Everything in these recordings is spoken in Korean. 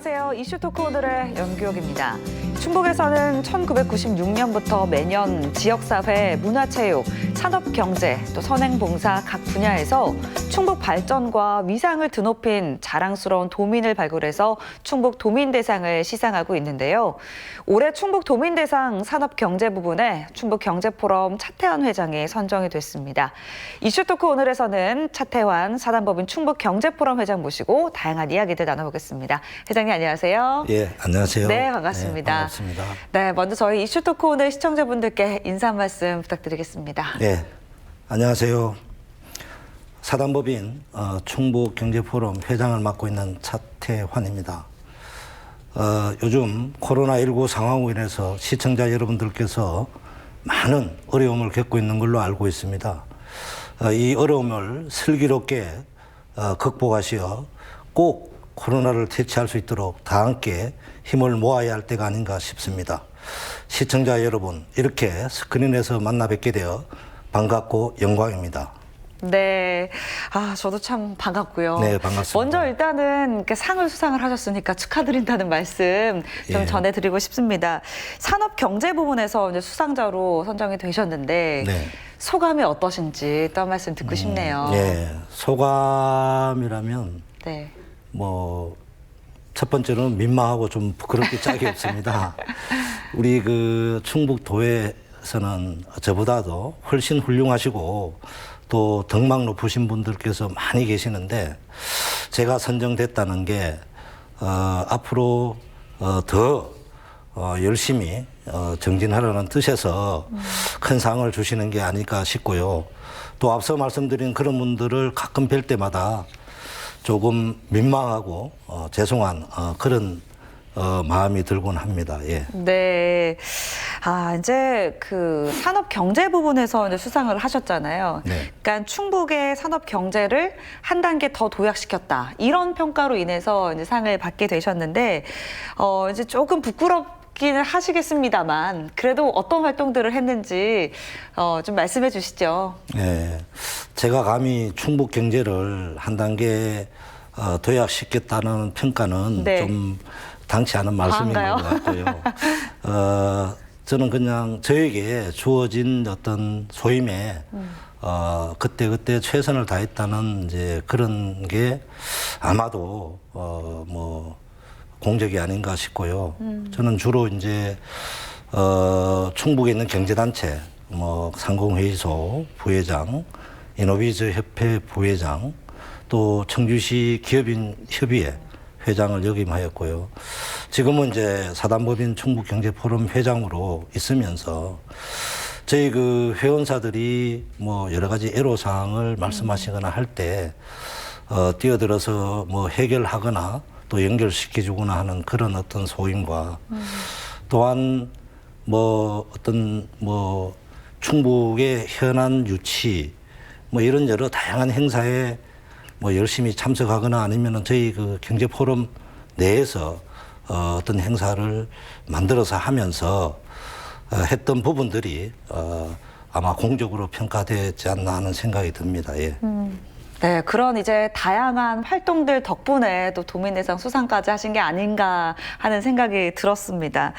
안녕하세요. 이슈 토크 오늘의 연규혁입니다. 충북에서는 1996년부터 매년 지역사회, 문화체육, 산업경제, 또 선행봉사 각 분야에서 충북 발전과 위상을 드높인 자랑스러운 도민을 발굴해서 충북 도민대상을 시상하고 있는데요. 올해 충북 도민대상 산업경제 부분에 충북경제포럼 차태환 회장이 선정이 됐습니다. 이슈 토크 오늘에서는 차태환 사단법인 충북경제포럼 회장 모시고 다양한 이야기들 나눠보겠습니다. 회장님 안녕하세요. 예, 안녕하세요. 네, 반갑습니다. 네, 반갑습니다. 네, 먼저 저희 이슈 토크 오늘 시청자분들께 인사 한 말씀 부탁드리겠습니다. 네, 안녕하세요. 사단법인 충북경제포럼 회장을 맡고 있는 차태환입니다. 요즘 코로나19 상황으로 인해서 시청자 여러분들께서 많은 어려움을 겪고 있는 걸로 알고 있습니다. 이 어려움을 슬기롭게 극복하시어 꼭 코로나를 퇴치할 수 있도록 다 함께 힘을 모아야 할 때가 아닌가 싶습니다. 시청자 여러분, 이렇게 스크린에서 만나 뵙게 되어 반갑고 영광입니다. 네, 저도 참 반갑고요. 네, 반갑습니다. 먼저 일단은 이렇게 상을 수상을 하셨으니까 축하드린다는 말씀 좀 예. 전해드리고 싶습니다. 산업경제 부문에서 이제 수상자로 선정이 되셨는데 네. 소감이 어떠신지 또 한 말씀 듣고 싶네요. 예, 소감이라면 네. 첫 번째로는 민망하고 좀 부끄럽기 짝이 없습니다. 우리 충북도에서는 저보다도 훨씬 훌륭하시고 또 덕망 높으신 분들께서 많이 계시는데 제가 선정됐다는 게 앞으로 더 열심히 정진하려는 뜻에서 큰 상을 주시는 게 아닐까 싶고요. 또 앞서 말씀드린 그런 분들을 가끔 뵐 때마다 조금 민망하고 죄송한 그런 마음이 들곤 합니다. 예. 네. 이제 산업 경제 부분에서 이제 수상을 하셨잖아요. 네. 그러니까 충북의 산업 경제를 한 단계 더 도약시켰다. 이런 평가로 인해서 이제 상을 받게 되셨는데, 이제 조금 부끄럽기는 하시겠습니다만, 그래도 어떤 활동들을 했는지, 좀 말씀해 주시죠. 네. 제가 감히 충북 경제를 한 단계 도약시켰다는 평가는 네. 좀 당치 않은 말씀인 과한가요? 것 같고요. 저는 그냥 저에게 주어진 어떤 소임에 그때 최선을 다했다는 이제 그런 게 아마도 공적이 아닌가 싶고요. 저는 주로 이제 충북에 있는 경제단체, 상공회의소 부회장, 이노비즈 협회 부회장, 또 청주시 기업인협의회 회장을 역임하였고요. 지금은 이제 사단법인 충북경제포럼 회장으로 있으면서 저희 회원사들이 여러 가지 애로사항을 말씀하시거나 할 때 뛰어들어서 해결하거나 또 연결시켜주거나 하는 그런 어떤 소임과 또한 충북의 현안 유치 이런 여러 다양한 행사에 열심히 참석하거나 아니면은 저희 경제 포럼 내에서 어떤 행사를 만들어서 하면서 했던 부분들이 아마 공적으로 평가되지 않나 하는 생각이 듭니다. 예. 네, 그런 이제 다양한 활동들 덕분에 또 도민대상 수상까지 하신 게 아닌가 하는 생각이 들었습니다.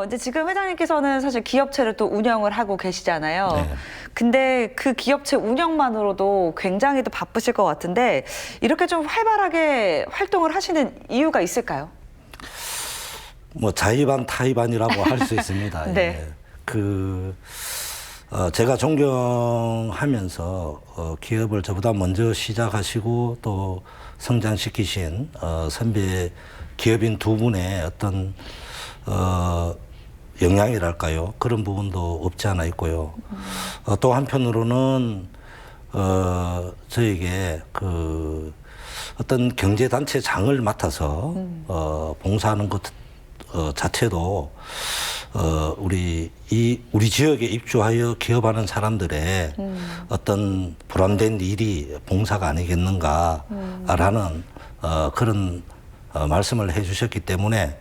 이제 지금 회장님께서는 사실 기업체를 또 운영을 하고 계시잖아요. 네. 근데 그 기업체 운영만으로도 굉장히 또 바쁘실 것 같은데 이렇게 좀 활발하게 활동을 하시는 이유가 있을까요? 자의반 타의반이라고 할 수 있습니다. 네. 예. 제가 존경하면서 기업을 저보다 먼저 시작하시고 또 성장시키신 선배 기업인 두 분의 어떤 영향이랄까요? 그런 부분도 없지 않아 있고요. 또 한편으로는 저에게 어떤 경제단체장을 맡아서 봉사하는 것 자체도 우리 지역에 입주하여 기업하는 사람들의 어떤 보람된 일이 봉사가 아니겠는가라는 그런 말씀을 해주셨기 때문에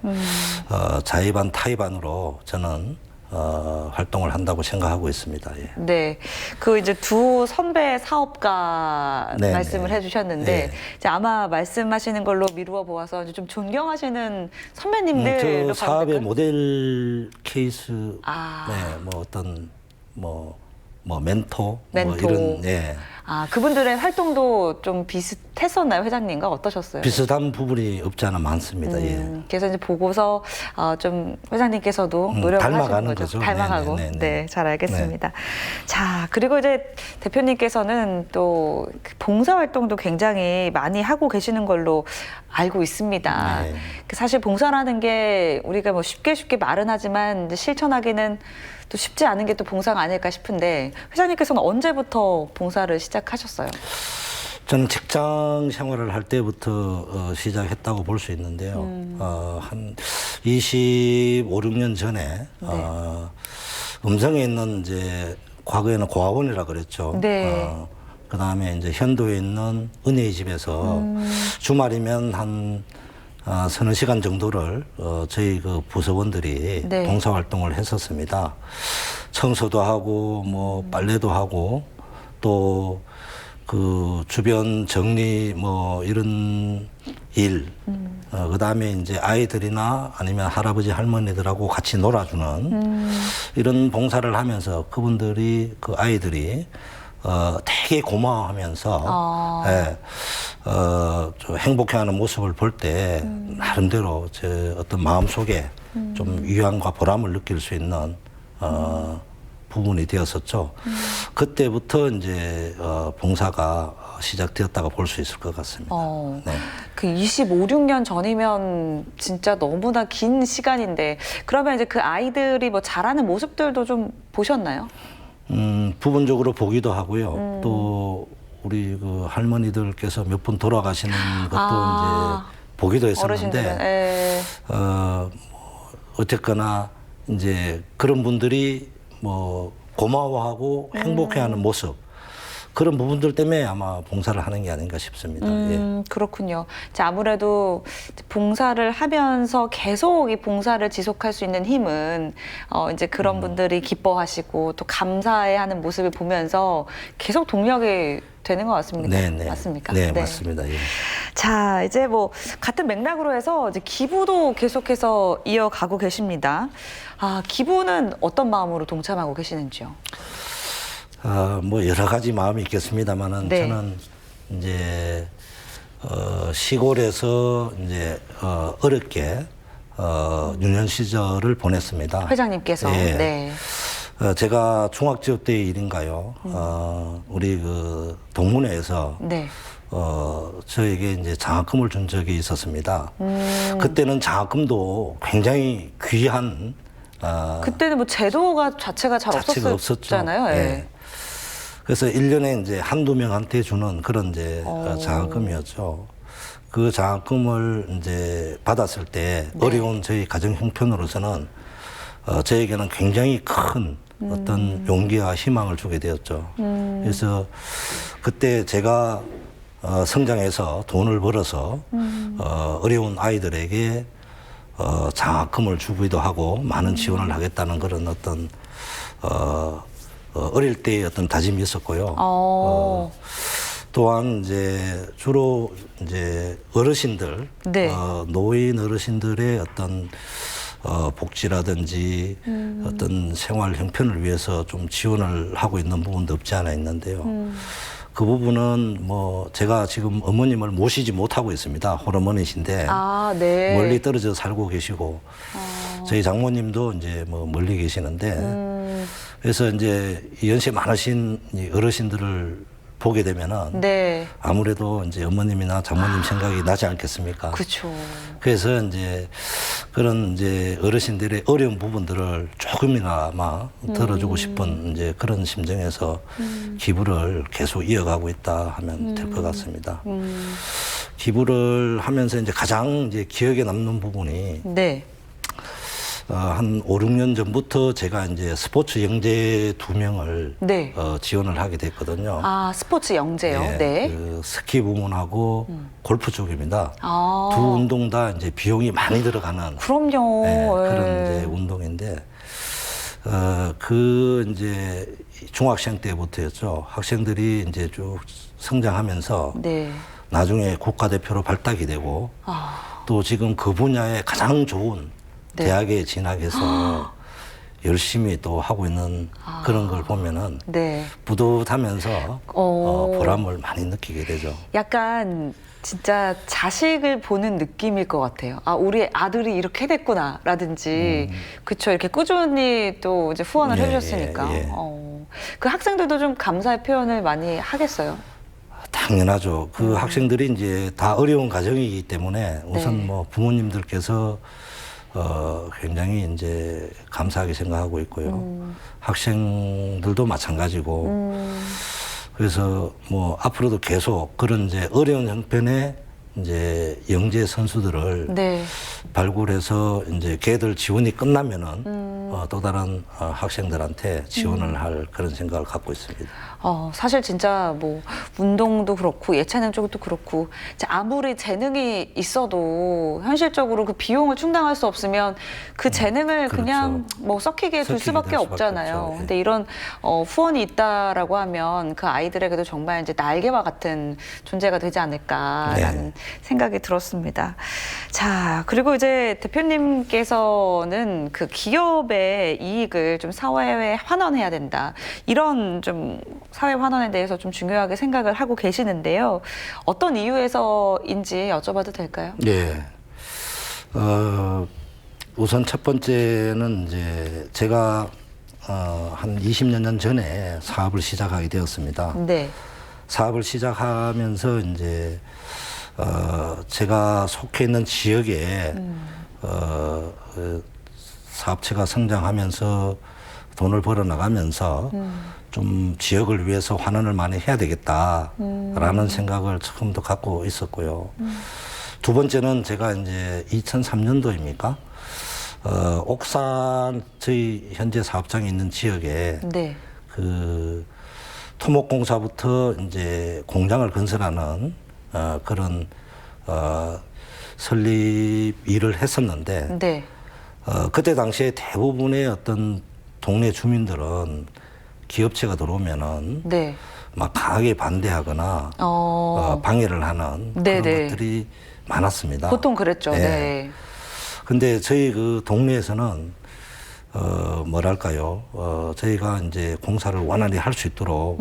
자의반 타의반으로 저는 활동을 한다고 생각하고 있습니다. 예. 네, 그 이제 두 선배 사업가 네, 말씀을 네. 해주셨는데 네. 이제 아마 말씀하시는 걸로 미루어 보아서 이제 좀 존경하시는 선배님들 저 사업의 모델 케이스, 아. 네, 뭐 어떤 멘토, 멘토. 뭐 이런 예. 아, 그분들의 활동도 좀 비슷했었나요, 회장님과 어떠셨어요? 비슷한 부분이 없지 않아 많습니다. 예. 그래서 이제 보고서 좀 회장님께서도 노력을 하시는 닮아가는 거죠. 거죠. 닮아가고. 네네네네. 네, 잘 알겠습니다. 자, 그리고 이제 대표님께서는 또그 봉사활동도 굉장히 많이 하고 계시는 걸로 알고 있습니다. 네. 그 사실 봉사라는 게 우리가 뭐 쉽게 말은 하지만 이제 실천하기는 또 쉽지 않은 게 또 봉사가 아닐까 싶은데 회장님께서는 언제부터 봉사를 시작하셨어요? 저는 직장 생활을 할 때부터 시작했다고 볼 수 있는데요. 한 25, 6년 전에 음성에 있는 이제 과거에는 고아원이라 그랬죠. 네. 그 다음에 이제 현도에 있는 은혜의 집에서 주말이면 한 서너 시간 정도를 저희 그 부서원들이 네. 봉사활동을 했었습니다. 청소도 하고 뭐 빨래도 하고 또 그 주변 정리 뭐 이런 일, 그 다음에 이제 아이들이나 아니면 할아버지 할머니들하고 같이 놀아주는 이런 봉사를 하면서 그분들이 그 아이들이 되게 고마워하면서 예, 좀 행복해하는 모습을 볼 때 나름대로 제 어떤 마음 속에 좀 위안과 보람을 느낄 수 있는 부분이 되었었죠. 그때부터 이제 봉사가 시작되었다고 볼 수 있을 것 같습니다. 네. 그 25, 6년 전이면 진짜 너무나 긴 시간인데 그러면 이제 그 아이들이 뭐 자라는 모습들도 좀 보셨나요? 부분적으로 보기도 하고요. 또 우리 그 할머니들께서 몇 분 돌아가시는 것도 이제 보기도 어르신들은, 했었는데 어쨌거나 이제 그런 분들이 뭐 고마워하고 행복해하는 모습 그런 부분들 때문에 아마 봉사를 하는 게 아닌가 싶습니다. 예. 그렇군요. 이제 아무래도 봉사를 하면서 계속 이 봉사를 지속할 수 있는 힘은 이제 그런 분들이 기뻐하시고 또 감사해하는 모습을 보면서 계속 동력이 되는 것 같습니다. 네네. 맞습니까? 네, 맞습니다. 예. 자, 이제 뭐 같은 맥락으로 해서 이제 기부도 계속해서 이어가고 계십니다. 아, 기부는 어떤 마음으로 동참하고 계시는지요? 뭐 여러 가지 마음이 있겠습니다만은 네. 저는 이제 시골에서 이제 어렵게 유년 시절을 보냈습니다. 회장님께서. 예. 네. 제가 중학교 때 일인가요? 우리 그 동문회에서 네. 저에게 이제 장학금을 준 적이 있었습니다. 그때는 장학금도 굉장히 귀한 그때는 뭐 제도가 자체가 잘 자체가 없었잖아요. 없었죠. 예. 예. 그래서 1년에 이제 한두 명한테 주는 그런 이제 장학금이었죠. 그 장학금을 이제 받았을 때 어려운 저희 가정 형편으로서는 저에게는 굉장히 큰 어떤 용기와 희망을 주게 되었죠. 그래서 그때 제가 성장해서 돈을 벌어서 어려운 아이들에게 장학금을 주기도 하고 많은 지원을 하겠다는 그런 어떤 어릴 때의 어떤 다짐이 있었고요. 또한 이제 주로 이제 어르신들, 네. 노인 어르신들의 어떤 복지라든지 어떤 생활 형편을 위해서 좀 지원을 하고 있는 부분도 없지 않아 있는데요. 그 부분은 뭐 제가 지금 어머님을 모시지 못하고 있습니다. 홀어머니신데 아, 네. 멀리 떨어져 살고 계시고 저희 장모님도 이제 뭐 멀리 계시는데 그래서 이제 연세 많으신 이 어르신들을 보게 되면은 네. 아무래도 이제 어머님이나 장모님 생각이 나지 않겠습니까? 그렇죠. 그래서 이제 그런 이제 어르신들의 어려운 부분들을 조금이나마 들어주고 싶은 이제 그런 심정에서 기부를 계속 이어가고 있다 하면 될 것 같습니다. 기부를 하면서 이제 가장 이제 기억에 남는 부분이 네. 한 5, 6년 전부터 제가 이제 스포츠 영재 2명을 네. 지원을 하게 됐거든요. 아, 스포츠 영재요. 예, 네. 그 스키 부문하고 골프 쪽입니다. 아. 두 운동 다 이제 비용이 많이 들어가는 그럼요. 예, 그런 예. 이제 운동인데 그 이제 중학생 때부터였죠. 학생들이 이제 쭉 성장하면서 네. 나중에 국가대표로 발탁이 되고 또 지금 그 분야에 가장 좋은 네. 대학에 진학해서 열심히 또 하고 있는 그런 걸 보면은 네. 뿌듯하면서 보람을 많이 느끼게 되죠. 약간 진짜 자식을 보는 느낌일 것 같아요. 아, 우리 아들이 이렇게 됐구나라든지, 그쵸. 이렇게 꾸준히 또 이제 후원을 예, 해주셨으니까. 예, 예. 그 학생들도 좀 감사의 표현을 많이 하겠어요. 당연하죠. 그 학생들이 이제 다 어려운 가정이기 때문에 우선 네. 뭐 부모님들께서 굉장히 이제 감사하게 생각하고 있고요. 학생들도 마찬가지고. 그래서 뭐 앞으로도 계속 그런 이제 어려운 형편의 이제 영재 선수들을 네. 발굴해서 이제 걔들 지원이 끝나면은 또 다른 학생들한테 지원을 할 그런 생각을 갖고 있습니다. 사실 진짜 뭐 운동도 그렇고 예체능 쪽도 그렇고 이제 아무리 재능이 있어도 현실적으로 그 비용을 충당할 수 없으면 그 재능을 그렇죠. 그냥 뭐 썩히게 둘 썩히게 수밖에 될 수밖에 없잖아요. 없죠. 예. 근데 이런 후원이 있다라고 하면 그 아이들에게도 정말 이제 날개와 같은 존재가 되지 않을까라는 네. 생각이 들었습니다. 자, 그리고 이제 대표님께서는 그 기업의 이익을 좀 사회에 환원해야 된다. 이런 좀 사회 환원에 대해서 좀 중요하게 생각을 하고 계시는데요. 어떤 이유에서인지 여쭤봐도 될까요? 예. 우선 첫 번째는 이제 제가 한 20여 년 전에 사업을 시작하게 되었습니다. 네. 사업을 시작하면서 이제 제가 속해 있는 지역에 사업체가 성장하면서 돈을 벌어 나가면서 좀 지역을 위해서 환원을 많이 해야 되겠다라는 생각을 처음부터 갖고 있었고요. 두 번째는 제가 이제 2003년도입니까? 옥산 저희 현재 사업장이 있는 지역에 네. 그 토목공사부터 이제 공장을 건설하는 그런 설립 일을 했었는데 네. 그때 당시에 대부분의 어떤 동네 주민들은 기업체가 들어오면은 네. 막 강하게 반대하거나 방해를 하는 네네. 그런 것들이 많았습니다. 보통 그랬죠. 네. 네. 근데 저희 그 동네에서는 뭐랄까요? 저희가 이제 공사를 원활히 할 수 있도록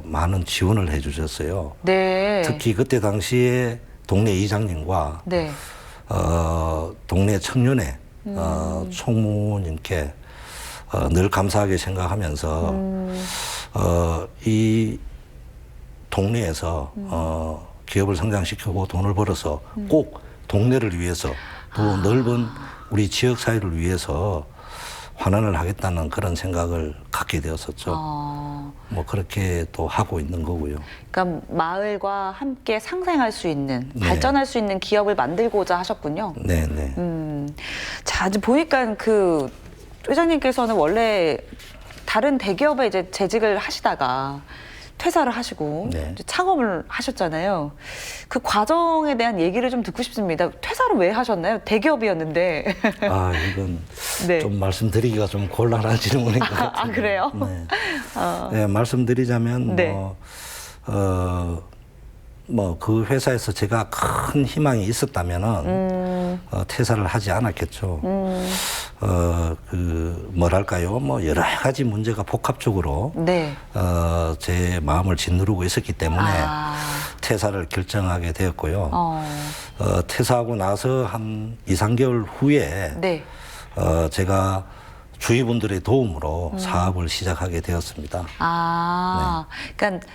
많은 지원을 해주셨어요. 네. 특히 그때 당시에 동네 이장님과 네. 동네 청년회 총무님께 늘 감사하게 생각하면서 이 동네에서 기업을 성장시키고 돈을 벌어서 꼭 동네를 위해서 더 넓은 우리 지역 사회를 위해서 환원을 하겠다는 그런 생각을 갖게 되었었죠. 뭐 그렇게 또 하고 있는 거고요. 그러니까 마을과 함께 상생할 수 있는, 네. 발전할 수 있는 기업을 만들고자 하셨군요. 네네. 자, 이제 보니까 그 회장님께서는 원래 다른 대기업에 이제 재직을 하시다가 퇴사를 하시고 네. 이제 창업을 하셨잖아요. 그 과정에 대한 얘기를 좀 듣고 싶습니다. 퇴사를 왜 하셨나요? 대기업이었는데. 이건 네. 좀 말씀드리기가 좀 곤란한 질문인 것 같아요. 그래요? 네. 네, 말씀드리자면 네. 뭐 그 회사에서 제가 큰 희망이 있었다면은 퇴사를 하지 않았겠죠. 그 뭐랄까요? 뭐 여러 가지 문제가 복합적으로 네. 제 마음을 짓누르고 있었기 때문에 퇴사를 결정하게 되었고요. 퇴사하고 나서 한 2, 3개월 후에 네. 제가 주위 분들의 도움으로 사업을 시작하게 되었습니다. 그러니까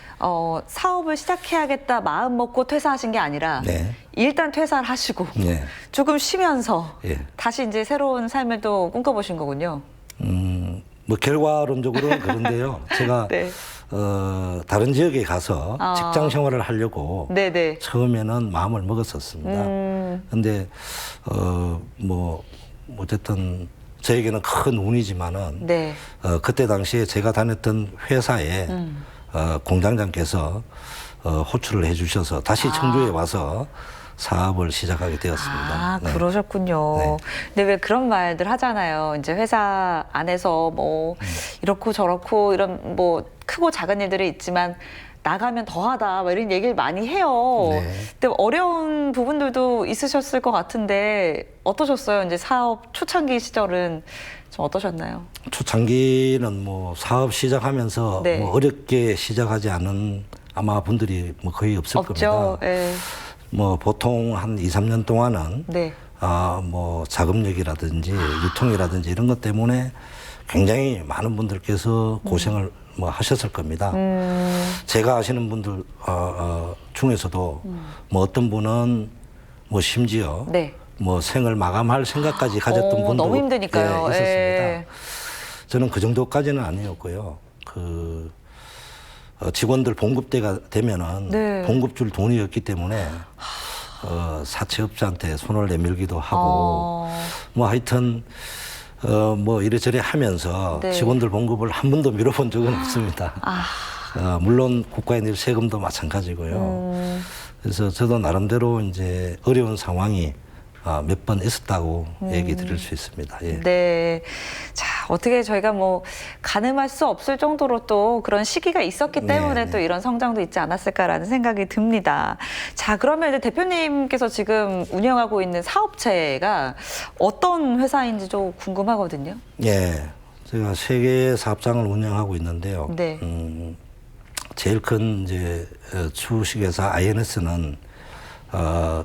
사업을 시작해야겠다 마음 먹고 퇴사하신 게 아니라 네. 일단 퇴사를 하시고 네. 조금 쉬면서 예. 다시 이제 새로운 삶을 또 꿈꿔보신 거군요. 뭐 결과론적으로는 그런데요. 제가 네. 다른 지역에 가서 직장 생활을 하려고 네네. 처음에는 마음을 먹었었습니다. 근데 뭐 어쨌든 저에게는 큰 운이지만은 네. 그때 당시에 제가 다녔던 회사에 공장장께서 호출을 해주셔서 다시 청주에 와서 사업을 시작하게 되었습니다. 아, 네. 그러셨군요. 네. 근데 왜 그런 말들 하잖아요. 이제 회사 안에서 뭐 이렇고 저렇고 이런 뭐 크고 작은 일들이 있지만 나가면 더하다 뭐 이런 얘기를 많이 해요. 네. 근데 어려운 부분들도 있으셨을 것 같은데 어떠셨어요? 이제 사업 초창기 시절은 좀 어떠셨나요? 초창기는 뭐 사업 시작하면서 네. 뭐 어렵게 시작하지 않은 아마 분들이 뭐 거의 없을 없죠. 겁니다. 예. 뭐 보통 한 2, 3년 동안은 네. 뭐 자금력이라든지 유통이라든지 이런 것 때문에 굉장히 많은 분들께서 고생을 뭐 하셨을 겁니다. 제가 아시는 분들 중에서도 뭐 어떤 분은 뭐 심지어 네. 뭐 생을 마감할 생각까지 가졌던 분도 너무 힘드니까요. 예, 있었습니다. 예. 저는 그 정도까지는 아니었고요. 직원들 봉급 때가 되면은 네. 봉급 줄 돈이 없기 때문에 사채업자한테 손을 내밀기도 하고 뭐 하여튼 뭐 이래저래 하면서 네. 직원들 봉급을 한 번도 밀어본 적은 없습니다. 물론 국가에 낼 세금도 마찬가지고요. 그래서 저도 나름대로 이제 어려운 상황이 몇 번 있었다고 얘기 드릴 수 있습니다. 예. 네. 자, 어떻게 저희가 뭐 가늠할 수 없을 정도로 또 그런 시기가 있었기 때문에 네. 또 이런 성장도 있지 않았을까라는 생각이 듭니다. 자, 그러면 이제 대표님께서 지금 운영하고 있는 사업체가 어떤 회사인지 좀 궁금하거든요. 예. 제가 세 개의 사업장을 운영하고 있는데요. 네. 제일 큰 이제 주식회사 INS는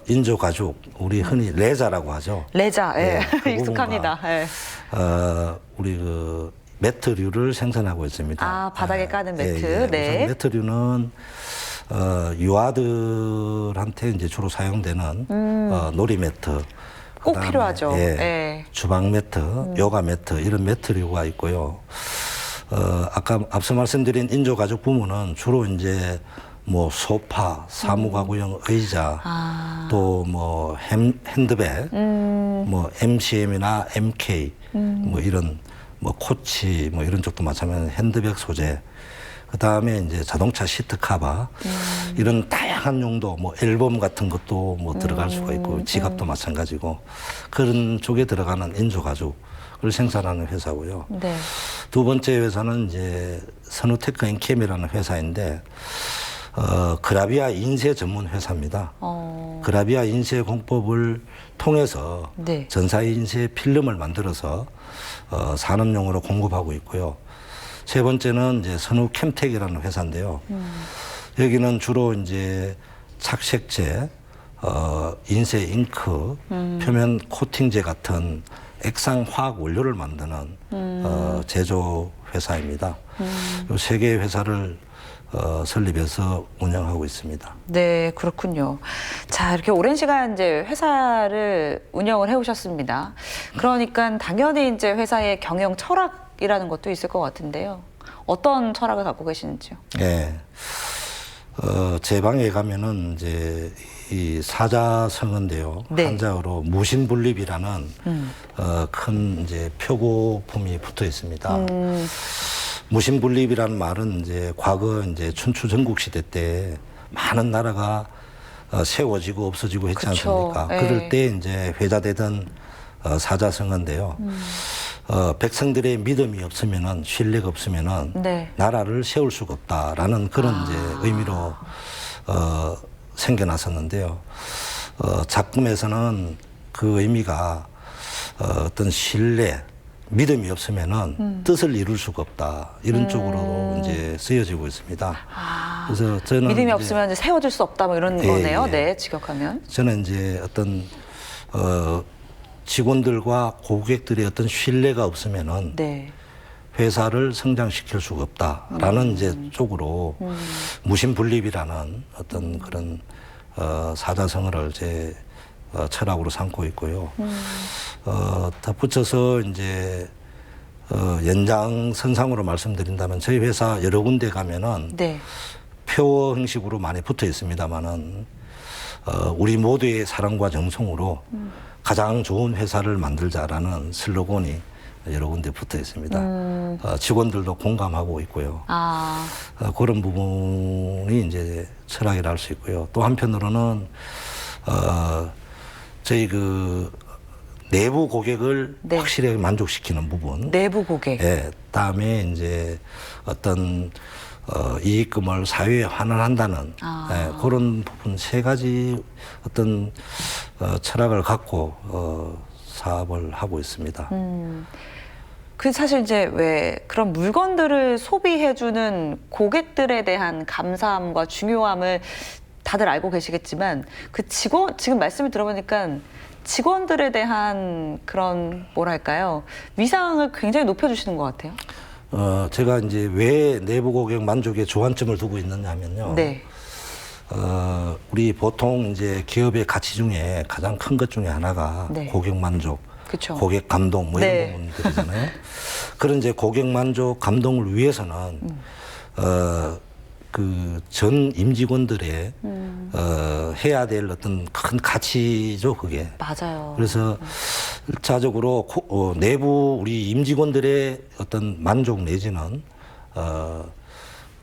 인조가죽, 우리 흔히 레자라고 하죠. 레자, 예. 그 익숙합니다. 예. 우리 그 매트류를 생산하고 있습니다. 아, 바닥에 까는 매트. 네. 우선 매트류는 유아들한테 이제 주로 사용되는 놀이 매트. 꼭 그다음에, 필요하죠. 예, 예. 주방 매트, 요가 매트 이런 매트류가 있고요. 아까 앞서 말씀드린 인조 가죽 부문은 주로 이제 뭐 소파, 사무가구용 의자, 또 뭐 핸드백, 뭐 MCM이나 MK, 뭐 이런 뭐 코치 뭐 이런 쪽도 마찬가지로 핸드백 소재. 그 다음에 이제 자동차 시트 카바 이런 다양한 용도 뭐 앨범 같은 것도 뭐 들어갈 수가 있고 지갑도 마찬가지고 그런 쪽에 들어가는 인조 가죽을 생산하는 회사고요. 네. 두 번째 회사는 이제 선우테크 앤캠이라는 회사인데 그라비아 인쇄 전문 회사입니다. 그라비아 인쇄 공법을 통해서 네. 전사 인쇄 필름을 만들어서 산업용으로 공급하고 있고요. 세 번째는 이제 선우 캠텍이라는 회사인데요. 여기는 주로 이제 착색제, 인쇄 잉크, 표면 코팅제 같은 액상 화학 원료를 만드는 제조 회사입니다. 이 세 개의 회사를 설립해서 운영하고 있습니다. 네, 그렇군요. 자, 이렇게 오랜 시간 이제 회사를 운영을 해오셨습니다. 그러니까 당연히 이제 회사의 경영 철학이라는 것도 있을 것 같은데요. 어떤 철학을 갖고 계시는지요? 네. 제 방에 가면은 이제 이 사자성어인데요. 네. 한자어로 무신분립이라는 큰 이제 표고품이 붙어 있습니다. 무신분립이라는 말은 이제 과거 이제 춘추 전국 시대 때 많은 나라가 세워지고 없어지고 했지 그쵸. 않습니까? 예. 그럴 때 이제 회자되던 사자성어인데요. 백성들의 믿음이 없으면은 신뢰가 없으면은 네. 나라를 세울 수가 없다라는 그런 이제 의미로 생겨났었는데요. 작품에서는 그 의미가 어떤 신뢰, 믿음이 없으면은 뜻을 이룰 수가 없다 이런 쪽으로 이제 쓰여지고 있습니다. 그래서 저는 믿음이 이제 없으면 이제 세워질 수 없다 뭐 이런 예, 거네요. 예. 네, 직역하면. 저는 이제 어떤 직원들과 고객들의 어떤 신뢰가 없으면은 네. 회사를 성장시킬 수가 없다라는 이제 쪽으로 무신분립이라는 어떤 그런 사자성어를 제 철학으로 삼고 있고요. 덧붙여서 이제 연장선상으로 말씀드린다면 저희 회사 여러 군데 가면은 네. 표어 형식으로 많이 붙어 있습니다만은 우리 모두의 사랑과 정성으로 가장 좋은 회사를 만들자라는 슬로건이 여러 군데 붙어 있습니다. 직원들도 공감하고 있고요. 그런 부분이 이제 철학이라 할 수 있고요. 또 한편으로는 저희 그 내부 고객을 네. 확실하게 만족시키는 부분. 내부 고객. 예, 다음에 이제 어떤 이익금을 사회에 환원한다는 예, 그런 부분 세 가지 어떤 철학을 갖고 사업을 하고 있습니다. 그 사실 이제 왜 그런 물건들을 소비해주는 고객들에 대한 감사함과 중요함을 다들 알고 계시겠지만 그 지금 말씀을 들어보니까 직원들에 대한 그런 뭐랄까요 위상을 굉장히 높여주시는 것 같아요. 제가 이제 왜 내부 고객 만족에 주안점을 두고 있느냐면요. 네. 우리 보통 이제 기업의 가치 중에 가장 큰 것 중에 하나가 네. 고객 만족, 그쵸. 고객 감동 뭐 네. 이런 부분들이잖아요. 그런 이제 고객 만족, 감동을 위해서는 그 전 임직원들의 해야 될 어떤 큰 가치죠, 그게. 맞아요. 그래서 일차적으로 내부 우리 임직원들의 어떤 만족 내지는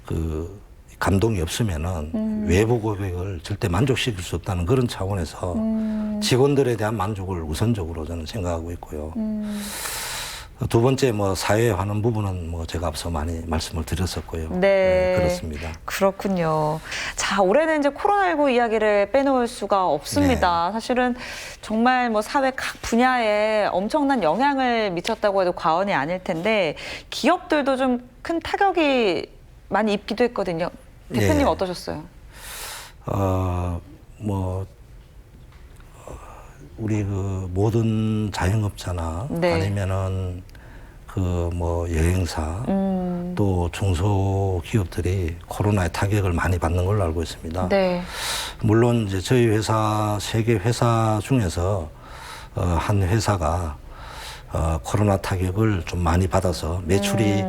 그 감동이 없으면은 외부 고객을 절대 만족시킬 수 없다는 그런 차원에서 직원들에 대한 만족을 우선적으로 저는 생각하고 있고요. 두 번째 뭐 사회화하는 부분은 뭐 제가 앞서 많이 말씀을 드렸었고요. 네. 그렇습니다. 그렇군요. 자, 올해는 이제 코로나19 이야기를 빼놓을 수가 없습니다. 네. 사실은 정말 뭐 사회 각 분야에 엄청난 영향을 미쳤다고 해도 과언이 아닐 텐데 기업들도 좀 큰 타격이 많이 입기도 했거든요. 대표님 네. 어떠셨어요? 뭐 우리 그 모든 자영업자나 네. 아니면은 그 뭐 여행사 또 중소기업들이 코로나의 타격을 많이 받는 걸로 알고 있습니다. 네. 물론 이제 저희 회사 세계 회사 중에서 한 회사가 코로나 타격을 좀 많이 받아서 매출이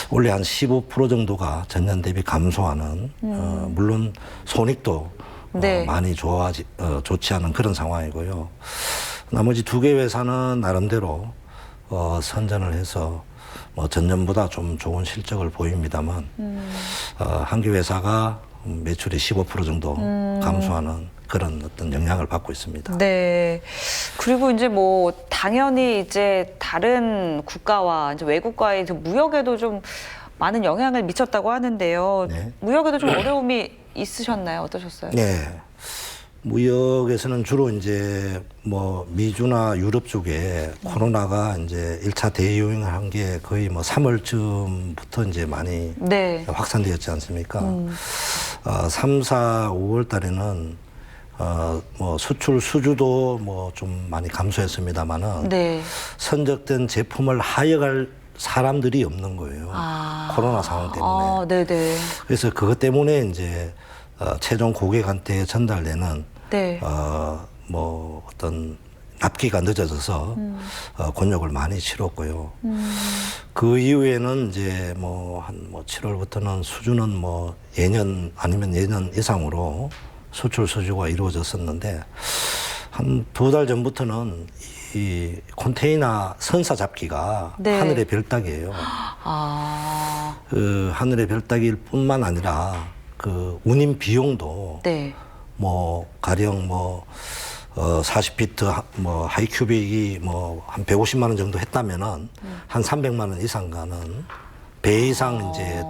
원래 한 15% 정도가 전년 대비 감소하는 물론 손익도 네. 많이 좋지 않은 그런 상황이고요. 나머지 두 개 회사는 나름대로 선전을 해서 뭐 전년보다 좀 좋은 실적을 보입니다만 한 개 회사가 매출이 15% 정도 감소하는 그런 어떤 영향을 받고 있습니다. 네. 그리고 이제 뭐 당연히 이제 다른 국가와 이제 외국과의 무역에도 좀 많은 영향을 미쳤다고 하는데요. 네. 무역에도 좀 어려움이 있으셨나요? 어떠셨어요? 네. 무역에서는 주로 이제 뭐 미주나 유럽 쪽에 코로나가 이제 1차 대유행을 한 게 거의 뭐 3월쯤부터 이제 많이 네. 확산되었지 않습니까? 3, 4, 5월 달에는 뭐 수출 수주도 뭐 좀 많이 감소했습니다만은 네. 선적된 제품을 하역할 사람들이 없는 거예요. 코로나 상황 때문에. 네네. 그래서 그것 때문에 이제 최종 고객한테 전달되는 네. 뭐 어떤 납기가 늦어져서 곤욕을 많이 치렀고요. 그 이후에는 이제 뭐 한 뭐 7월부터는 수주는 뭐 예년 아니면 예년 이상으로 수출 수주가 이루어졌었는데 한 2달 전부터는 이 컨테이너 선사 잡기가 네. 하늘의 별따기예요. 그 하늘의 별따기일 뿐만 아니라 그 운임 비용도 네. 뭐 가령 뭐 40피트 뭐 하이큐빅이 뭐 한 150만 원 정도 했다면은 한 300만 원 이상 가는 배 이상 이제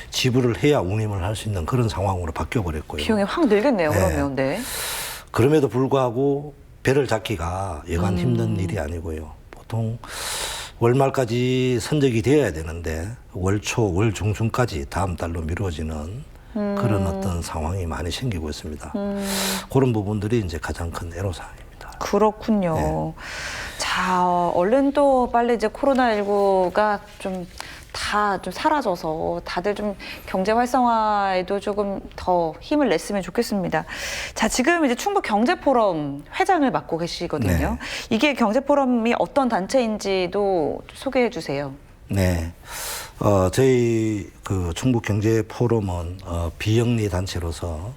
지불을 해야 운임을 할 수 있는 그런 상황으로 바뀌어 버렸고요. 비용이 확 늘겠네요. 네. 그러면 네. 그럼에도 불구하고 배를 잡기가 여간 힘든 일이 아니고요. 보통 월말까지 선적이 되어야 되는데 월초, 월 중순까지 다음 달로 미루어지는 그런 어떤 상황이 많이 생기고 있습니다. 그런 부분들이 이제 가장 큰 애로사항입니다. 그렇군요. 네. 자, 얼른 또 빨리 이제 코로나19가 좀 다 좀 사라져서 다들 좀 경제 활성화에도 조금 더 힘을 냈으면 좋겠습니다. 자, 지금 이제 충북 경제포럼 회장을 맡고 계시거든요. 네. 이게 경제포럼이 어떤 단체인지도 소개해 주세요. 네. 저희 그 충북경제포럼은 비영리 단체로서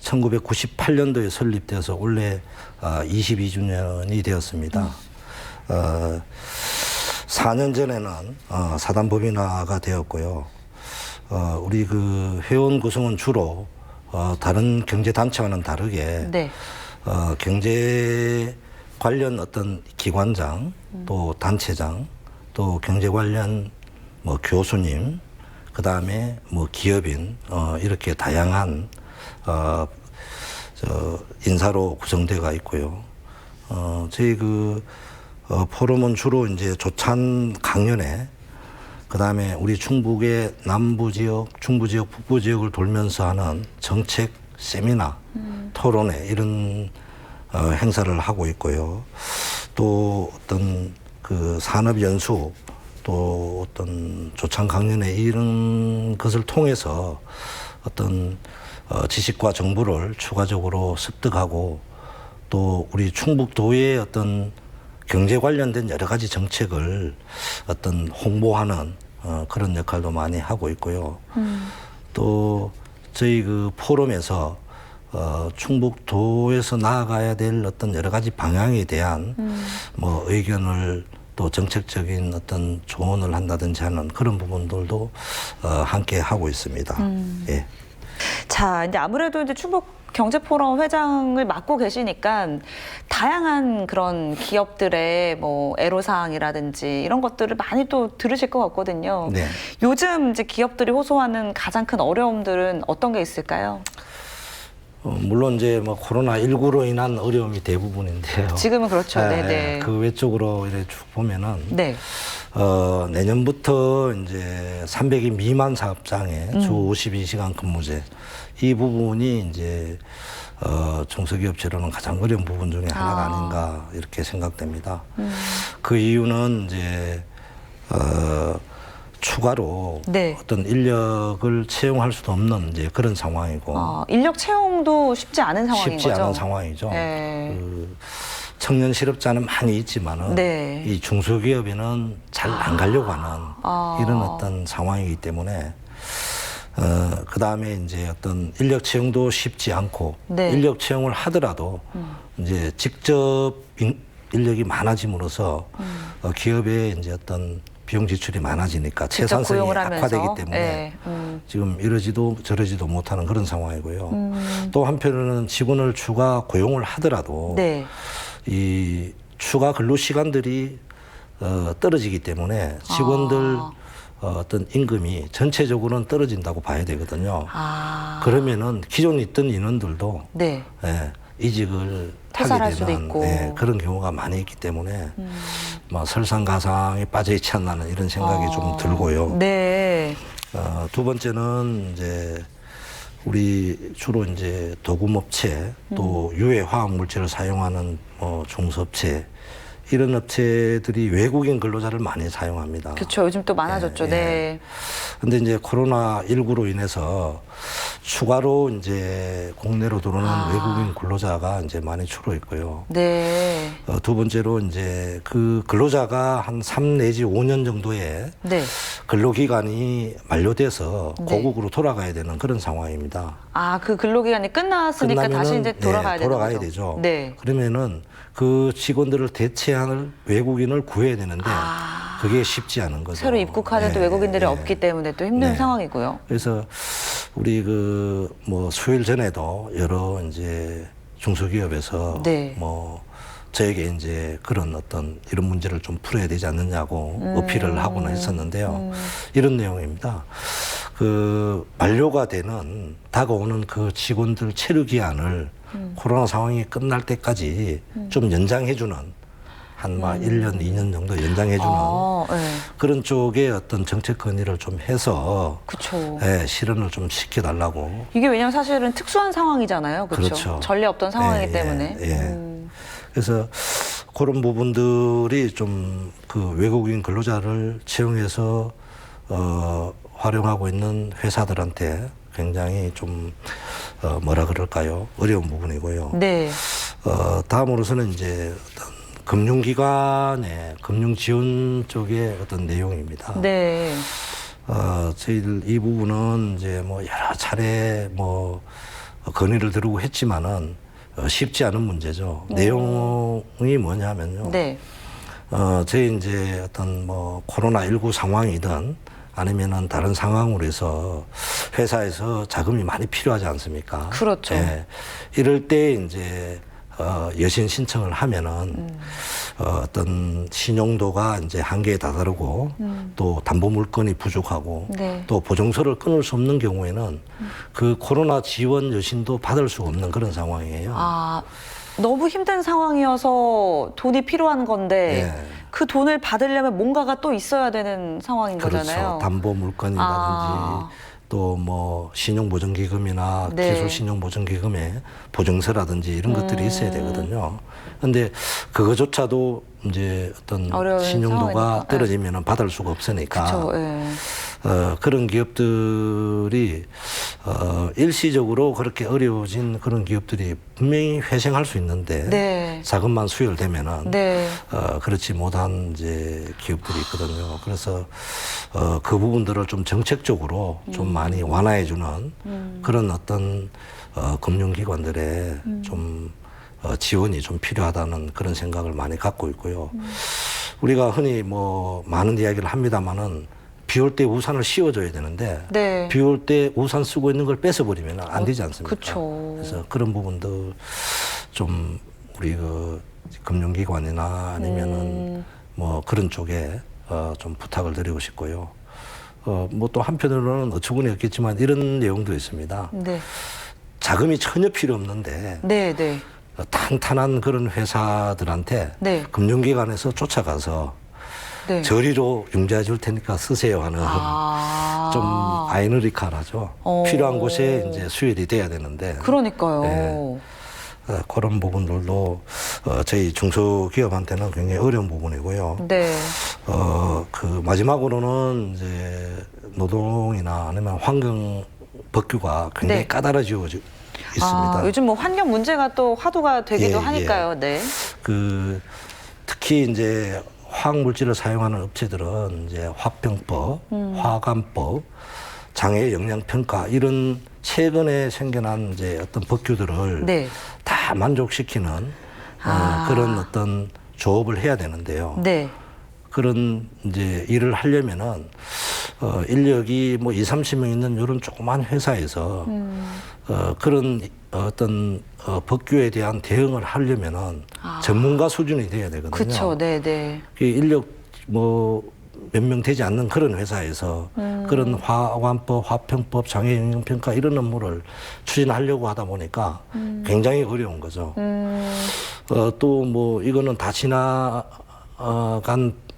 1998년도에 설립돼서 올해 22주년이 되었습니다. 4년 전에는 사단법인화가 되었고요. 우리 그 회원 구성은 주로 다른 경제단체와는 다르게 네. 경제 관련 어떤 기관장, 또 단체장, 또 경제 관련 뭐 교수님, 그 다음에 뭐 기업인, 이렇게 다양한 인사로 구성되어 있고요. 저희 포럼은 주로 이제 조찬 강연회, 그 다음에 우리 충북의 남부 지역, 중부 지역, 북부 지역을 돌면서 하는 정책 세미나, 토론회 이런 행사를 하고 있고요. 또 어떤 산업 연수, 또 어떤 조찬 강연회 이런 것을 통해서 어떤 지식과 정보를 추가적으로 습득하고 또 우리 충북도의 어떤 경제 관련된 여러 가지 정책을 어떤 홍보하는 그런 역할도 많이 하고 있고요. 또 저희 포럼에서 충북도에서 나아가야 될 어떤 여러 가지 방향에 대한 뭐 의견을 또 정책적인 어떤 조언을 한다든지 하는 그런 부분들도 함께 하고 있습니다. 예. 자, 이제 아무래도 이제 충북 경제포럼 회장을 맡고 계시니까 다양한 그런 기업들의 뭐 애로사항이라든지 이런 것들을 많이 또 들으실 것 같거든요. 네. 요즘 이제 기업들이 호소하는 가장 큰 어려움들은 어떤 게 있을까요? 물론 이제 뭐 코로나19로 인한 어려움이 대부분인데요. 지금은 그렇죠. 네, 네네. 그 외적으로 이렇게 쭉 보면은 네. 내년부터 이제 300인 미만 사업장에 주 52시간 근무제 이 부분이 이제 중소기업체로는 가장 어려운 부분 중에 하나가 아닌가 이렇게 생각됩니다. 그 이유는 이제 추가로 네. 어떤 인력을 채용할 수도 없는 이제 그런 상황이고 인력 채용도 쉽지 않은 상황인 쉽지 거죠? 않은 상황이죠. 네. 청년 실업자는 많이 있지만은 네. 이 중소기업에는 잘 안 가려고 하는 이런 어떤 상황이기 때문에 그 다음에 이제 어떤 인력 채용도 쉽지 않고 네. 인력 채용을 하더라도 이제 직접 인력이 많아짐으로써 기업에 이제 어떤 비용 지출이 많아지니까 직접 채산성이 고용을 하면서. 악화되기 때문에 네. 지금 이러지도 저러지도 못하는 그런 상황이고요. 또 한편으로는 직원을 추가 고용을 하더라도 네. 이 추가 근로 시간들이 떨어지기 때문에 직원들 어떤 임금이 전체적으로는 떨어진다고 봐야 되거든요. 그러면은 기존에 있던 인원들도 네. 예, 이직을 퇴사할 하게 수도 되는 있고. 예, 그런 경우가 많이 있기 때문에 뭐 설상가상에 빠져 있지 않나는 이런 생각이 좀 들고요. 네. 두 번째는 이제 우리 주로 이제 도금업체 또 유해 화학 물질을 사용하는 중소업체 이런 업체들이 외국인 근로자를 많이 사용합니다. 그렇죠. 요즘 또 많아졌죠. 예, 예. 네. 근데 이제 코로나19로 인해서 추가로 이제 국내로 들어오는 외국인 근로자가 이제 많이 줄어있고요. 네. 두 번째로 이제 그 근로자가 한 3 내지 5년 정도의 네. 근로기간이 만료돼서 네. 고국으로 돌아가야 되는 그런 상황입니다. 그 근로기간이 끝났으니까 다시 이제 돌아가야 되는 돌아가야 거죠. 되죠. 네. 그러면은 그 직원들을 대체할 외국인을 구해야 되는데 그게 쉽지 않은 거죠. 새로 입국하는 또 외국인들이 없기 때문에 또 힘든 상황이고요. 그래서 우리 뭐 수요일 전에도 여러 이제 중소기업에서 네. 뭐 저에게 이제 그런 어떤 이런 문제를 좀 풀어야 되지 않느냐고 어필을 하고는 했었는데요. 이런 내용입니다. 만료가 되는 다가오는 그 직원들 체류 기한을 코로나 상황이 끝날 때까지 좀 연장해주는 한 1년, 2년 정도 연장해주는 네. 그런 쪽에 어떤 정책 건의를 좀 해서 그렇죠. 예, 실현을 좀 시켜달라고. 이게 왜냐하면 사실은 특수한 상황이잖아요. 그렇죠. 그렇죠. 전례 없던 상황이기 때문에. 그래서 그런 부분들이 좀 외국인 근로자를 채용해서 활용하고 있는 회사들한테 굉장히 좀 뭐라 그럴까요? 어려운 부분이고요. 네. 다음으로서는 이제 어떤 금융기관의 금융 지원 쪽의 어떤 내용입니다. 네. 저희들 이 부분은 이제 뭐 여러 차례 뭐 건의를 드리고 했지만은 쉽지 않은 문제죠. 내용이 뭐냐면요. 네. 저희 이제 어떤 뭐 코로나19 상황이든 아니면은 다른 상황으로 해서 회사에서 자금이 많이 필요하지 않습니까? 그렇죠. 예. 이럴 때 이제 여신 신청을 하면은 어떤 신용도가 이제 한계에 다다르고 또 담보 물건이 부족하고 네. 또 보증서를 끊을 수 없는 경우에는 그 코로나 지원 여신도 받을 수 없는 그런 상황이에요. 아, 너무 힘든 상황이어서 돈이 필요한 건데 네. 그 돈을 받으려면 뭔가가 또 있어야 되는 상황인 거잖아요. 그렇죠. 담보 물건이라든지 또 뭐 신용보증기금이나 네. 기술신용보증기금에 보증서라든지 이런 것들이 있어야 되거든요. 그런데 그거조차도 이제 어떤 어려운 신용도가 상황이니까. 떨어지면 받을 수가 없으니까 그렇죠. 예. 그런 기업들이 일시적으로 그렇게 어려워진 그런 기업들이 분명히 회생할 수 있는데 네. 자금만 수혈되면은 네. 그렇지 못한 이제 기업들이 있거든요. 그래서 그 부분들을 좀 정책적으로 좀 많이 완화해주는 그런 어떤 금융기관들의 좀 지원이 좀 필요하다는 그런 생각을 많이 갖고 있고요. 우리가 흔히 뭐 많은 이야기를 합니다만은 비 올 때 우산을 씌워줘야 되는데 네. 비 올 때 우산 쓰고 있는 걸 뺏어버리면 안 되지 않습니까? 그쵸. 그래서 그런 부분도 좀 우리 그 금융기관이나 아니면은 뭐 그런 쪽에 좀 부탁을 드리고 싶고요. 뭐 또 한편으로는 어처구니 없겠지만 이런 내용도 있습니다. 네. 자금이 전혀 필요 없는데 네. 네. 탄탄한 그런 회사들한테 네. 금융기관에서 쫓아가서 네. 저리로 융자해 줄 테니까 쓰세요 하는 좀 아이러니컬하죠. 필요한 곳에 이제 수혈이 돼야 되는데 그러니까요. 네. 그런 부분들도 저희 중소기업한테는 굉장히 어려운 부분이고요. 네. 그 마지막으로는 이제 노동이나 아니면 환경 법규가 굉장히 네. 까다로워지고 있습니다. 요즘 뭐 환경 문제가 또 화두가 되기도 예, 하니까요. 네. 그 특히 이제 화학 물질을 사용하는 업체들은 이제 화평법, 화감법, 장애 영향 평가 이런 최근에 생겨난 이제 어떤 법규들을 네. 다 만족시키는 그런 어떤 조업을 해야 되는데요. 네. 그런 이제 일을 하려면은 인력이 뭐 20-30명 있는 이런 조그만 회사에서 그런 어떤 법규에 대한 대응을 하려면은 전문가 수준이 돼야 되거든요. 그렇죠. 네, 네. 그 인력 뭐 몇 명 되지 않는 그런 회사에서 그런 화관법, 화평법, 장애 영향 평가 이런 업무를 추진하려고 하다 보니까 굉장히 어려운 거죠. 또 뭐 이거는 다 지나간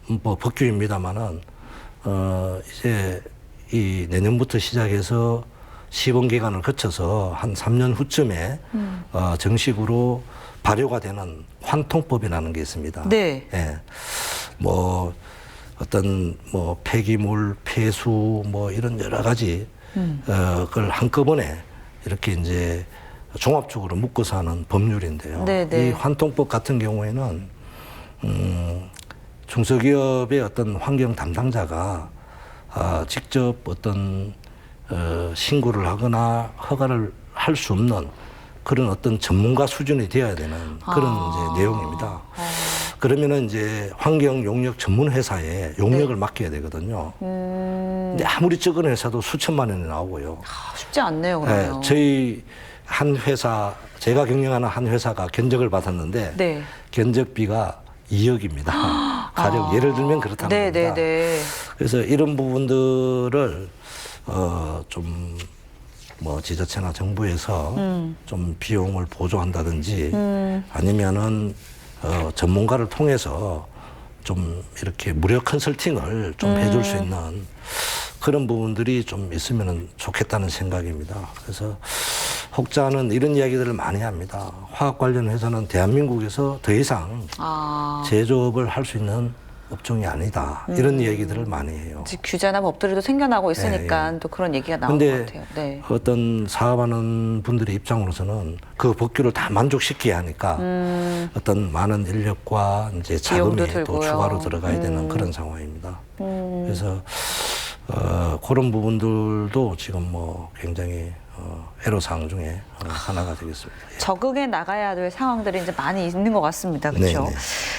뭐 법규입니다만은 이제 이 내년부터 시작해서 시범 기간을 거쳐서 한 3년 후쯤에 정식으로 발효가 되는 환통법이라는 게 있습니다. 네. 예. 뭐 어떤 뭐 폐기물, 폐수 뭐 이런 여러 가지 그걸 한꺼번에 이렇게 이제 종합적으로 묶어서 하는 법률인데요. 네, 네. 이 환통법 같은 경우에는 중소기업의 어떤 환경 담당자가 직접 어떤 신고를 하거나 허가를 할 수 없는 그런 어떤 전문가 수준이 되어야 되는 그런 이제 내용입니다. 그러면은 이제 환경 용역 전문 회사에 용역을 맡겨야 되거든요. 근데 아무리 적은 회사도 수천만 원이 나오고요. 쉽지 않네요, 그러면. 저희 한 회사, 제가 경영하는 한 회사가 견적을 받았는데 네. 견적비가 2억입니다. 가령 예를 들면 그렇다는 네, 겁니다. 네, 네. 그래서 이런 부분들을 좀 뭐 지자체나 정부에서 좀 비용을 보조한다든지 아니면은 전문가를 통해서 좀 이렇게 무료 컨설팅을 좀 해줄 수 있는 그런 부분들이 좀 있으면 좋겠다는 생각입니다. 그래서 혹자는 이런 이야기들을 많이 합니다. 화학 관련 회사는 대한민국에서 더 이상 제조업을 할 수 있는 업종이 아니다. 이런 이야기들을 많이 해요. 규제나 법들이 또 생겨나고 있으니까 또 그런 얘기가 나온 것 같아요. 네. 어떤 사업하는 분들의 입장으로서는 그 법규를 다 만족시켜야 하니까 어떤 많은 인력과 이제 자금이 또 들고요. 추가로 들어가야 되는 그런 상황입니다. 그래서 그런 부분들도 지금 뭐 굉장히 애로사항 중에 하나가 되겠습니다. 예. 적응해 나가야 될 상황들이 이제 많이 있는 것 같습니다. 그렇죠? 네네.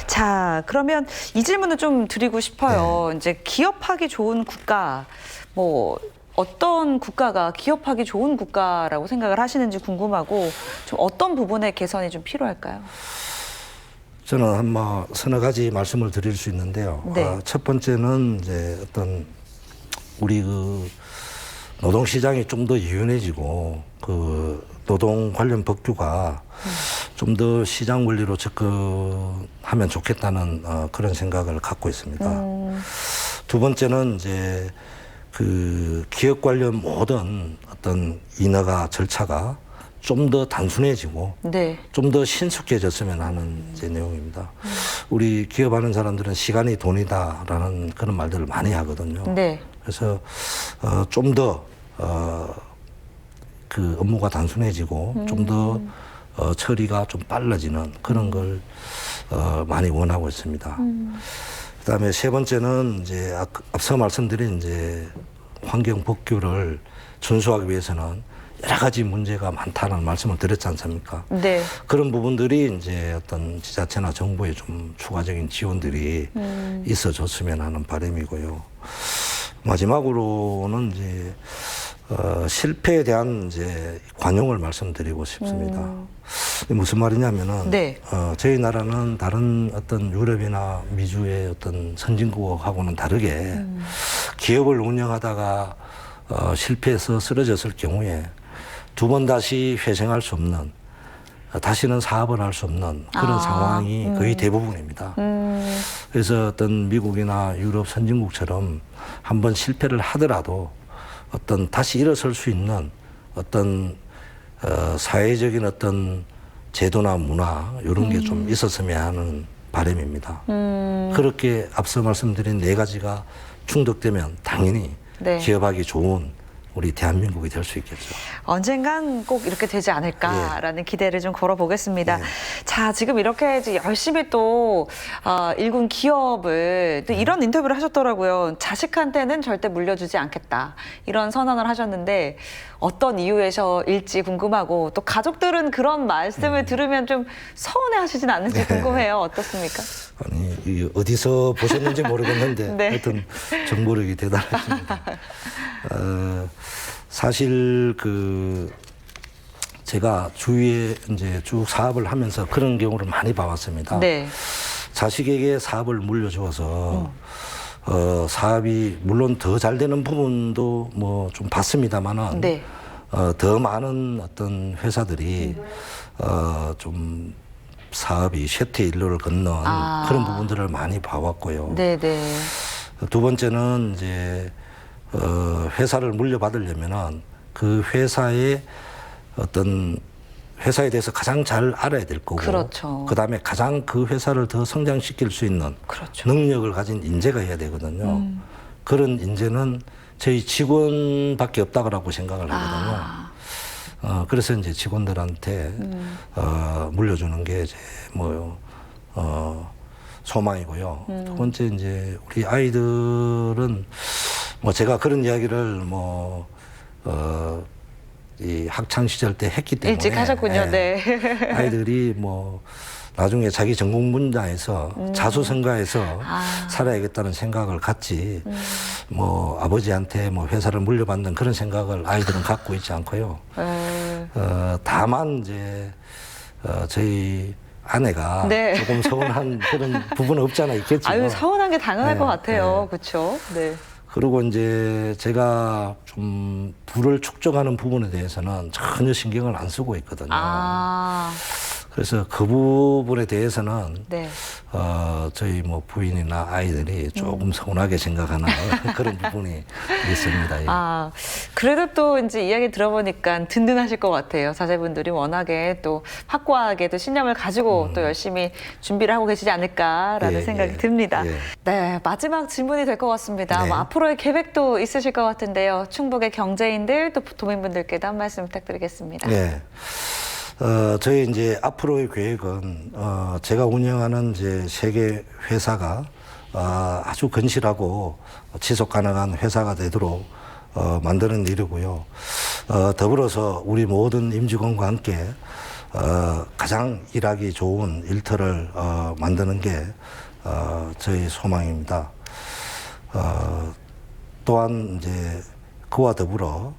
자, 그러면 이 질문을 좀 드리고 싶어요. 이제 기업하기 좋은 국가, 뭐 어떤 국가가 기업하기 좋은 국가라고 생각을 하시는지 궁금하고 좀 어떤 부분의 개선이 좀 필요할까요? 저는 한 서너 가지 말씀을 드릴 수 있는데요. 네. 첫 번째는 이제 어떤 우리 그 노동시장이 좀 더 유연해지고 그 노동 관련 법규가 좀 더 시장 원리로 접근하면 좋겠다는 그런 생각을 갖고 있습니다. 두 번째는 이제 그 기업 관련 모든 어떤 인허가 절차가 좀 더 단순해지고 네. 좀 더 신속해졌으면 하는 제 내용입니다. 우리 기업하는 사람들은 시간이 돈이다라는 그런 말들을 많이 하거든요. 네. 그래서 좀 더 그 업무가 단순해지고 좀 더 처리가 좀 빨라지는 그런 걸 많이 원하고 있습니다. 그다음에 세 번째는 이제 앞서 말씀드린 이제 환경 법규를 준수하기 위해서는 여러 가지 문제가 많다는 말씀을 드렸지 않습니까? 네. 그런 부분들이 이제 어떤 지자체나 정부의 좀 추가적인 지원들이 있어줬으면 하는 바람이고요. 마지막으로는 이제 실패에 대한 이제 관용을 말씀드리고 싶습니다. 무슨 말이냐면은 네. 저희 나라는 다른 어떤 유럽이나 미주의 어떤 선진국하고는 다르게 기업을 운영하다가 실패해서 쓰러졌을 경우에 두 번 다시 회생할 수 없는 다시는 사업을 할 수 없는 그런 상황이 거의 대부분입니다. 그래서 어떤 미국이나 유럽 선진국처럼 한번 실패를 하더라도 어떤 다시 일어설 수 있는 어떤 사회적인 어떤 제도나 문화 이런 게 좀 있었으면 하는 바람입니다. 그렇게 앞서 말씀드린 네 가지가 충족되면 당연히 네. 기업하기 좋은 우리 대한민국이 될 수 있겠죠. 언젠간 꼭 이렇게 되지 않을까라는 기대를 좀 걸어보겠습니다. 예. 자, 지금 이렇게 이제 열심히 또 일군 기업을 또 이런 인터뷰를 하셨더라고요. 자식한테는 절대 물려주지 않겠다. 이런 선언을 하셨는데 어떤 이유에서일지 궁금하고 또 가족들은 그런 말씀을 들으면 좀 서운해하시진 않는지 궁금해요. 어떻습니까? 아니 이 어디서 보셨는지 모르겠는데 네. 하여튼 정보력이 대단하십니다. 사실 그 제가 주위에 이제 쭉 사업을 하면서 그런 경우를 많이 봐왔습니다. 네. 자식에게 사업을 물려주어서 사업이 물론 더 잘 되는 부분도 뭐 좀 봤습니다만은 네. 더 많은 어떤 회사들이 좀 사업이 쇠퇴일로를 걷는 그런 부분들을 많이 봐왔고요. 네네. 두 번째는 이제 회사를 물려받으려면은 그 회사의 어떤 회사에 대해서 가장 잘 알아야 될 거고, 그렇죠. 그다음에 가장 그 회사를 더 성장시킬 수 있는 그렇죠. 능력을 가진 인재가 해야 되거든요. 그런 인재는 저희 직원밖에 없다고 생각을 하거든요. 그래서 이제 직원들한테 물려주는 게 이제 소망이고요. 두 번째 이제 우리 아이들은 뭐 제가 그런 이야기를 이 학창 시절 때 했기 때문에 일찍 하셨군요. 네. 아이들이 뭐 나중에 자기 전공 분야에서 자수성가해서 살아야겠다는 생각을 갖지 뭐 아버지한테 뭐 회사를 물려받는 그런 생각을 아이들은 갖고 있지 않고요. 다만 이제 저희 아내가 네. 조금 서운한 그런 부분은 없지 않아 있겠죠. 아유, 서운한 게 당연할 네, 것 같아요. 네. 그렇죠? 네. 그리고 이제 제가 좀 부를 축적하는 부분에 대해서는 전혀 신경을 안 쓰고 있거든요. 그래서 그 부분에 대해서는 네. 저희 뭐 부인이나 아이들이 조금 서운하게 생각하는 그런 부분이 있습니다. 예. 그래도 또 이제 이야기 들어보니까 든든하실 것 같아요. 자제분들이 워낙에 또 확고하게 또 신념을 가지고 또 열심히 준비를 하고 계시지 않을까라는 생각이 듭니다. 예. 네, 마지막 질문이 될 것 같습니다. 네. 뭐 앞으로의 계획도 있으실 것 같은데요. 충북의 경제인들 또 도민분들께도 한 말씀 부탁드리겠습니다. 네. 저희 이제 앞으로의 계획은 제가 운영하는 이제 세계 회사가 아주 건실하고 지속 가능한 회사가 되도록 만드는 일이고요. 더불어서 우리 모든 임직원과 함께 가장 일하기 좋은 일터를 만드는 게 저희 소망입니다. 또한 이제 그와 더불어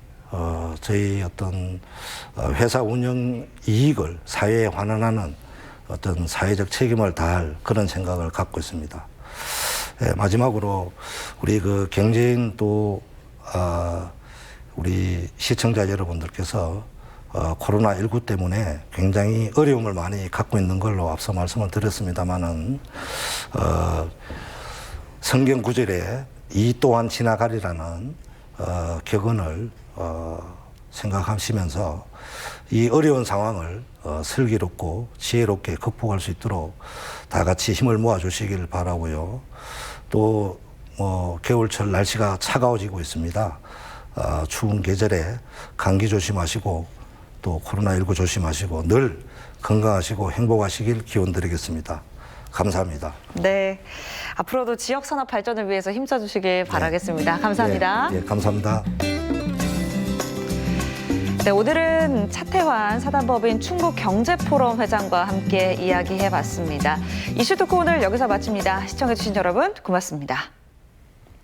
저희 어떤 회사 운영 이익을 사회에 환원하는 어떤 사회적 책임을 다할 그런 생각을 갖고 있습니다. 예, 마지막으로 우리 그 경제인 또 우리 시청자 여러분들께서 코로나19 때문에 굉장히 어려움을 많이 갖고 있는 걸로 앞서 말씀을 드렸습니다마는 성경 구절에 이 또한 지나가리라는 격언을 생각하시면서 이 어려운 상황을 슬기롭고 지혜롭게 극복할 수 있도록 다 같이 힘을 모아 주시길 바라고요. 또 겨울철 날씨가 차가워지고 있습니다. 추운 계절에 감기 조심하시고 또 코로나19 조심하시고 늘 건강하시고 행복하시길 기원드리겠습니다. 감사합니다. 네, 앞으로도 지역 산업 발전을 위해서 힘써주시길 바라겠습니다. 감사합니다. 네, 감사합니다. 네, 오늘은 차태환 사단법인 충북경제포럼 회장과 함께 이야기해봤습니다. 이슈 토크 오늘 여기서 마칩니다. 시청해주신 여러분 고맙습니다.